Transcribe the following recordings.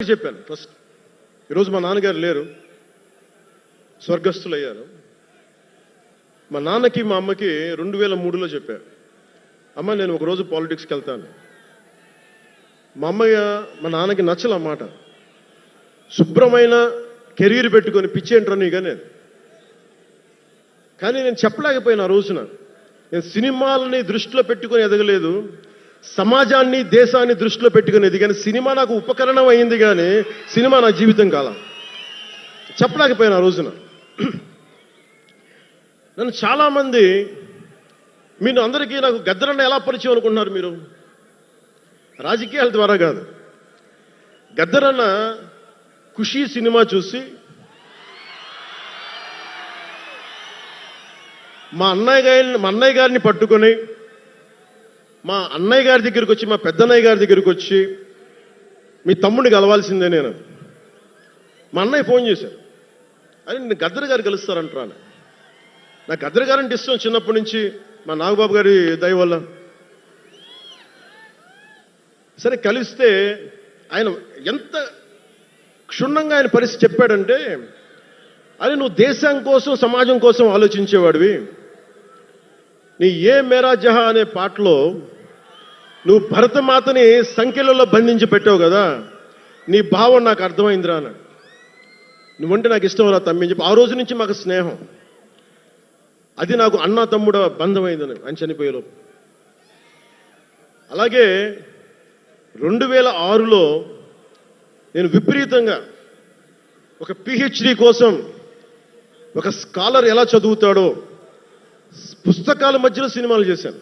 చెప్పాను ఫస్ట్. ఈరోజు మా నాన్నగారు లేరు, స్వర్గస్థులయ్యారు. మా నాన్నకి మా అమ్మకి 2003లో చెప్పారు, అమ్మ నేను ఒకరోజు పాలిటిక్స్కి వెళ్తాను. మా అమ్మయ్య మా నాన్నకి నచ్చలన్నమాట. శుభ్రమైన కెరీర్ పెట్టుకొని పిచ్చేంట్రా నీగానే. కానీ నేను చెప్పలేకపోయినా ఆ రోజున. నేను సినిమాలని దృష్టిలో పెట్టుకొని ఎదగలేదు, సమాజాన్ని దేశాన్ని దృష్టిలో పెట్టుకుని ఎదిగాను. సినిమా నాకు ఉపకరణం అయింది కానీ సినిమా నా జీవితం కాలం. చెప్పలేకపోయినా ఆ రోజున. నన్ను చాలామంది, మీరు అందరికీ నాకు గద్దరన్న ఎలా పరిచయం అనుకుంటున్నారు మీరు? రాజకీయాల ద్వారా కాదు. గద్దరన్న ఖుషీ సినిమా చూసి మా అన్నయ్య గారిని పట్టుకొని మా అన్నయ్య గారి దగ్గరికి వచ్చి, మా పెద్దన్నయ్య గారి దగ్గరికి వచ్చి, మీ తమ్ముడిని కలవాల్సిందే నేను. మా అన్నయ్య ఫోన్ చేశారు, అని నేను గద్దర్ గారు కలుస్తారంటారా. నాకు గద్దర్ గారంటే ఇష్టం చిన్నప్పటి నుంచి, మా నాగబాబు గారి దయ వల్ల. సరే కలిస్తే ఆయన ఎంత క్షుణ్ణంగా ఆయన పరిస్థితి చెప్పాడంటే, అది నువ్వు దేశం కోసం సమాజం కోసం ఆలోచించేవాడివి. నీ ఏ మేరా జహా అనే పాటలో నువ్వు భరతమాతని సంఖ్యలలో బంధించి పెట్టావు కదా, నీ భావం నాకు అర్థమైందిరా అన్నాడు. నువ్వంటే నాకు ఇష్టం రా తమ్మి అని చెప్పి ఆ రోజు నుంచి మాకు స్నేహం. అది నాకు అన్నా తమ్ముడు బంధమైందని ఆయన చనిపోయేలోపు. అలాగే 2006లో నేను విపరీతంగా ఒక పిహెచ్డి కోసం, ఒక స్కాలర్ ఎలా చదువుతాడో పుస్తకాల మధ్యలో సినిమాలు చేశాను.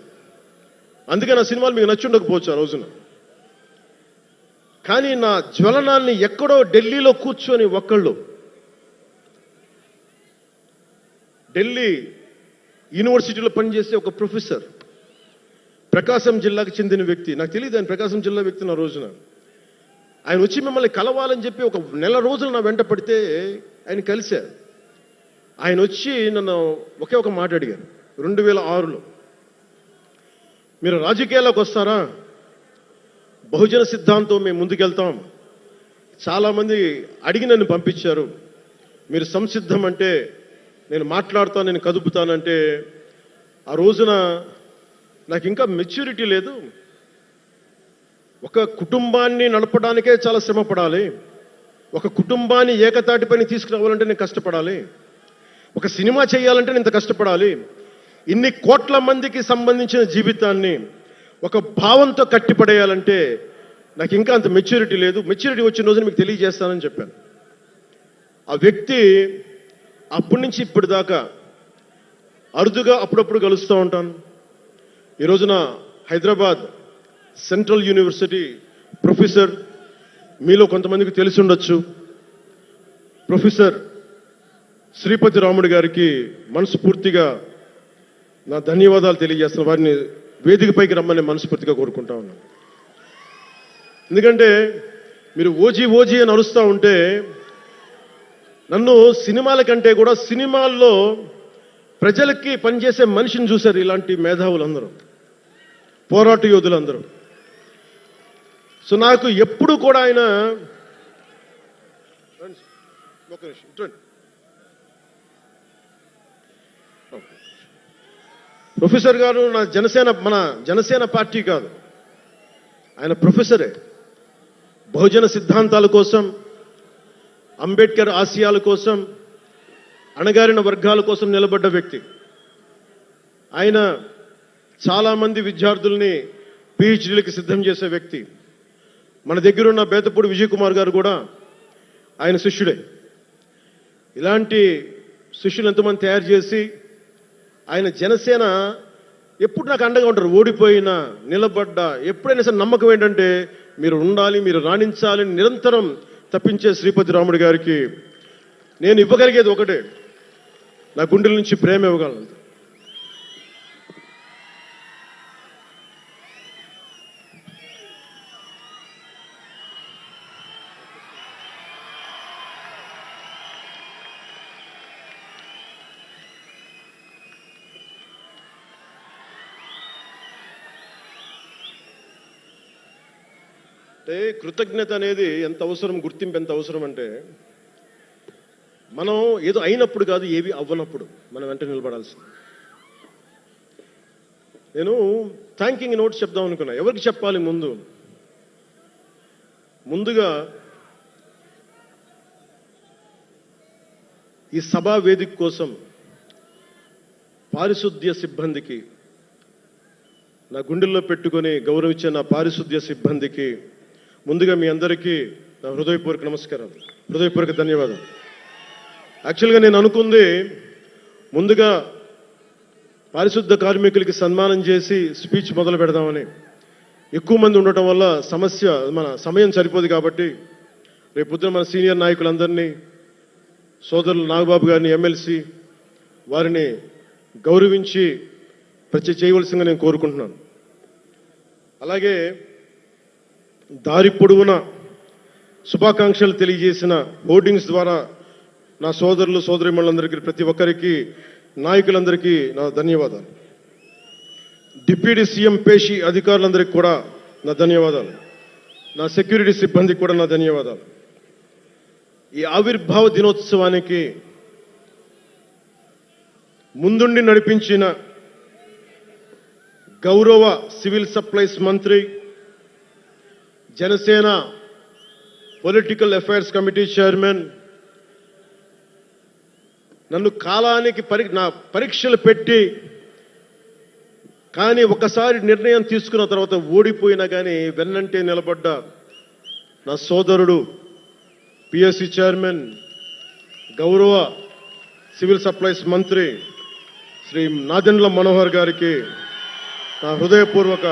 అందుకే నా సినిమాలు మీకు నచ్చుండకపోవచ్చు ఆ రోజున. కానీ నా జ్వలనాన్ని ఎక్కడో ఢిల్లీలో కూర్చొని ఒకళ్ళు, ఢిల్లీ యూనివర్సిటీలో పనిచేసే ఒక ప్రొఫెసర్, ప్రకాశం జిల్లాకు చెందిన వ్యక్తి, నాకు తెలియదు ఆయన ప్రకాశం జిల్లా వ్యక్తి. నా రోజున ఆయన వచ్చి మిమ్మల్ని కలవాలని చెప్పి ఒక నెల రోజులు నా వెంట పడితే ఆయన కలిశారు. ఆయన వచ్చి నన్ను ఒకే ఒక మాట అడిగారు 2006లో, మీరు రాజకీయాల్లోకి వస్తారా? బహుజన సిద్ధాంతం మేము ముందుకెళ్తాం. చాలామంది అడిగి నన్ను పంపించారు, మీరు సంసిద్ధం అంటే నేను మాట్లాడతాను, నేను కదుపుతానంటే. ఆ రోజున నాకు ఇంకా మెచ్యూరిటీ లేదు. ఒక కుటుంబాన్ని నడపడానికే చాలా శ్రమ పడాలి. ఒక కుటుంబాన్ని ఏకతాటిపైన తీసుకురావాలంటే నేను కష్టపడాలి. ఒక సినిమా చేయాలంటే నేను ఇంత కష్టపడాలి. ఇన్ని కోట్ల మందికి సంబంధించిన జీవితాన్ని ఒక భావంతో కట్టిపడేయాలంటే నాకు ఇంకా అంత మెచ్యూరిటీ లేదు. మెచ్యూరిటీ వచ్చిన రోజున మీకు తెలియజేస్తానని చెప్పాను. ఆ వ్యక్తి అప్పటి నుంచి ఇప్పటి దాకా అరుదుగా అప్పుడప్పుడు కలుస్తూ ఉంటాను. ఈ రోజున హైదరాబాద్ సెంట్రల్ యూనివర్సిటీ ప్రొఫెసర్, మీలో కొంతమందికి తెలిసి ఉండొచ్చు, ప్రొఫెసర్ శ్రీపతి రాముడు గారికి మనస్ఫూర్తిగా నా ధన్యవాదాలు తెలియజేస్తున్నాను. వారిని వేదికపైకి రమ్మని మనస్ఫూర్తిగా కోరుకుంటా ఉన్నాను. ఎందుకంటే మీరు ఓజీ అని అరుస్తూ ఉంటే, నన్ను సినిమాల కంటే కూడా సినిమాల్లో ప్రజలకి పనిచేసే మనిషిని చూశారు ఇలాంటి మేధావులందరూ, పోరాట యోధులందరూ. సో నాకు ఎప్పుడు కూడా ఆయన ప్రొఫెసర్ గారు మన జనసేన పార్టీ కాదు, ఆయన ప్రొఫెసరే. బహుజన సిద్ధాంతాల కోసం, అంబేద్కర్ ఆశయాల కోసం, అణగారిన వర్గాల కోసం నిలబడ్డ వ్యక్తి. ఆయన చాలామంది విద్యార్థుల్ని పిహెచ్డీలకి సిద్ధం చేసే వ్యక్తి. మన దగ్గరున్న బేతపూడి విజయ్ కుమార్ గారు కూడా ఆయన శిష్యుడే. ఇలాంటి శిష్యులు ఎంతమంది తయారు చేసి ఆయన జనసేన ఎప్పుడు నాకు అండగా ఉంటారు. ఓడిపోయినా నిలబడ్డా ఎప్పుడైనా సరే నమ్మకం ఏంటంటే మీరు ఉండాలి, మీరు రాణించాలని నిరంతరం తప్పించే శ్రీపతి రాముడు గారికి నేను ఇవ్వగలిగేది ఒకటే, నా గుండెల నుంచి ప్రేమ ఇవ్వగలను. అంటే కృతజ్ఞత అనేది ఎంత అవసరం, గుర్తింపు ఎంత అవసరం అంటే మనం ఏదో అయినప్పుడు కాదు, ఏవి అవ్వనప్పుడు మనం వెంట నిలబడాల్సింది. నేను థ్యాంకింగ్ నోట్స్ చెప్దాం అనుకున్నా. ఎవరికి చెప్పాలి? ముందుగా ఈ సభా వేదిక కోసం పారిశుద్ధ్య సిబ్బందికి, నా గుండెల్లో పెట్టుకొని గౌరవించే నా పారిశుద్ధ్య సిబ్బందికి ముందుగా మీ అందరికీ నా హృదయపూర్వక నమస్కారాలు, హృదయపూర్వక ధన్యవాదాలు. యాక్చువల్గా నేను అనుకుంది ముందుగా పారిశుద్ధ కార్మికులకి సన్మానం చేసి స్పీచ్ మొదలు పెడదామని. ఎక్కువ మంది ఉండటం వల్ల మన సమయం సరిపోదు కాబట్టి రేపొద్దున మన సీనియర్ నాయకులందరినీ, సోదరులు నాగబాబు గారిని, ఎమ్మెల్సీ వారిని గౌరవించి చేయవలసిందిగా నేను కోరుకుంటున్నాను. అలాగే దారి పొడవున శుభాకాంక్షలు తెలియజేసిన హోర్డింగ్స్ ద్వారా నా సోదరులు సోదరిమణులందరికీ, ప్రతి ఒక్కరికి, నాయకులందరికీ నా ధన్యవాదాలు. డిప్యూటీ సీఎం పేషి అధికారులందరికీ కూడా నా ధన్యవాదాలు. నా సెక్యూరిటీ సిబ్బందికి కూడా నా ధన్యవాదాలు. ఈ ఆవిర్భావ దినోత్సవానికి ముందుండి నడిపించిన గౌరవ సివిల్ సప్లైస్ మంత్రి, Janasena political affairs committee chairman, నన్ను కాలానికి నా పరీక్షలు పెట్టి కానీ ఒకసారి నిర్ణయం తీసుకున్న తర్వాత ఓడిపోయినా కానీ వెన్నంటే నిలబడ్డ నా సోదరుడు, పిఎస్సి చైర్మన్, గౌరవ సివిల్ సప్లైస్ మంత్రి శ్రీ నాదెండ్ల మనోహర్ గారికి నా హృదయపూర్వక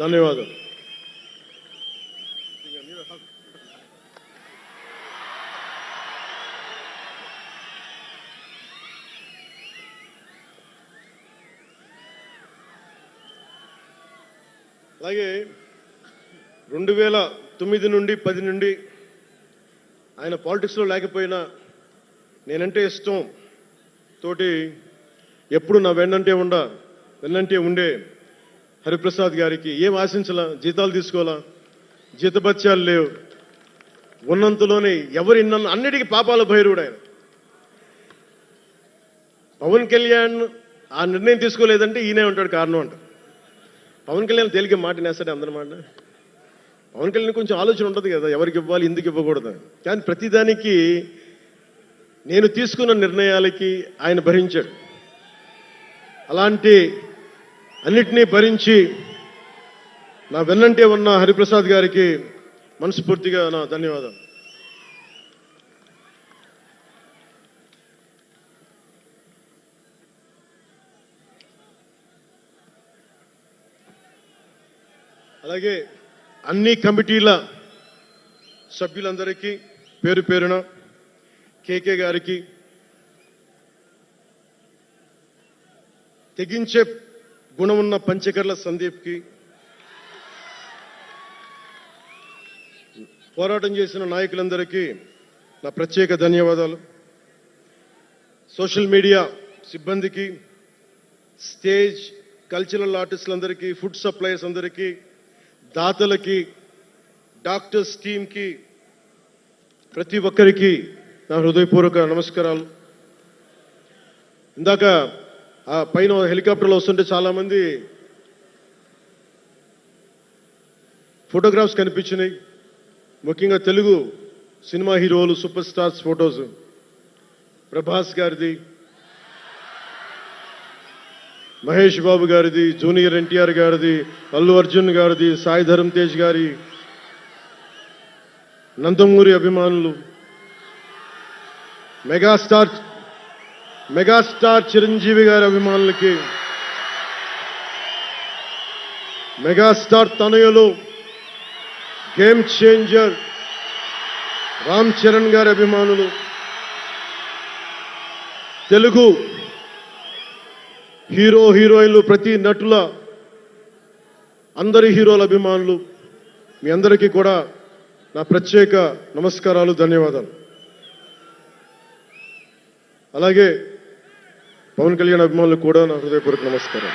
ధన్యవాదాలు. అలాగే 2009 నుండి 10 నుండి ఆయన పాలిటిక్స్లో లేకపోయినా నేనంటే ఇష్టం తోటి ఎప్పుడు నా వెన్నంటే ఉండే హరిప్రసాద్ గారికి ఏం ఆశించాలా, జీతాలు తీసుకోవాలా, జీతభత్యాలు లేవు, ఉన్నంతలోనే ఎవరి అన్నిటికీ పాపాల భైరవుడు ఆయన. పవన్ కళ్యాణ్ ఆ నిర్ణయం తీసుకోలేదంటే ఈయనే ఉంటాడు కారణం అంట. పవన్ కళ్యాణ్ తేలిక మాట నేస్తాడు అందరి మాట. పవన్ కళ్యాణ్ కొంచెం ఆలోచన ఉంటుంది కదా, ఎవరికి ఇవ్వాలి, ఎందుకు ఇవ్వకూడదు. కానీ ప్రతిదానికి నేను తీసుకున్న నిర్ణయాలకి ఆయన భరించాడు. అలాంటి అన్నిటినీ భరించి నా వెన్నంటే ఉన్న హరిప్రసాద్ గారికి మనస్ఫూర్తిగా నా ధన్యవాదాలు. అలాగే అన్ని కమిటీల సభ్యులందరికీ పేరు పేరున, కేకే గారికి, తెగించే గుణమున్న పంచకర్ల సందీప్కి, పోరాటం చేసిన నాయకులందరికీ నా ప్రత్యేక ధన్యవాదాలు. సోషల్ మీడియా సిబ్బందికి, స్టేజ్ కల్చరల్ ఆర్టిస్టులందరికీ, ఫుడ్ సప్లయర్స్ అందరికీ, దాతలకి, డాక్టర్స్ టీమ్కి, ప్రతి ఒక్కరికి నా హృదయపూర్వక నమస్కారాలు. ఇందాక ఆ పైన హెలికాప్టర్లో వస్తుంటే చాలామంది ఫోటోగ్రాఫ్స్ కనిపించినాయి. ముఖ్యంగా తెలుగు సినిమా హీరోలు, సూపర్ స్టార్స్ ఫొటోస్, ప్రభాస్ గారిది, మహేష్ బాబు గారిది, జూనియర్ ఎన్టీఆర్ గారిది, అల్లు అర్జున్ గారిది, సాయి ధరమ్ తేజ్ గారి, నందమూరి అభిమానులు, మెగాస్టార్ చిరంజీవి గారి అభిమానులకి, మెగాస్టార్ తనయులు, గేమ్ చేంజర్ రామ్ చరణ్ గారి అభిమానులు, తెలుగు హీరోయిన్లు, ప్రతి నటుల, అందరి హీరోల అభిమానులు, మీ అందరికీ కూడా నా ప్రత్యేక నమస్కారాలు, ధన్యవాదాలు. అలాగే పవన్ కళ్యాణ్ అభిమానులకు కూడా నా హృదయపూర్వక నమస్కారం.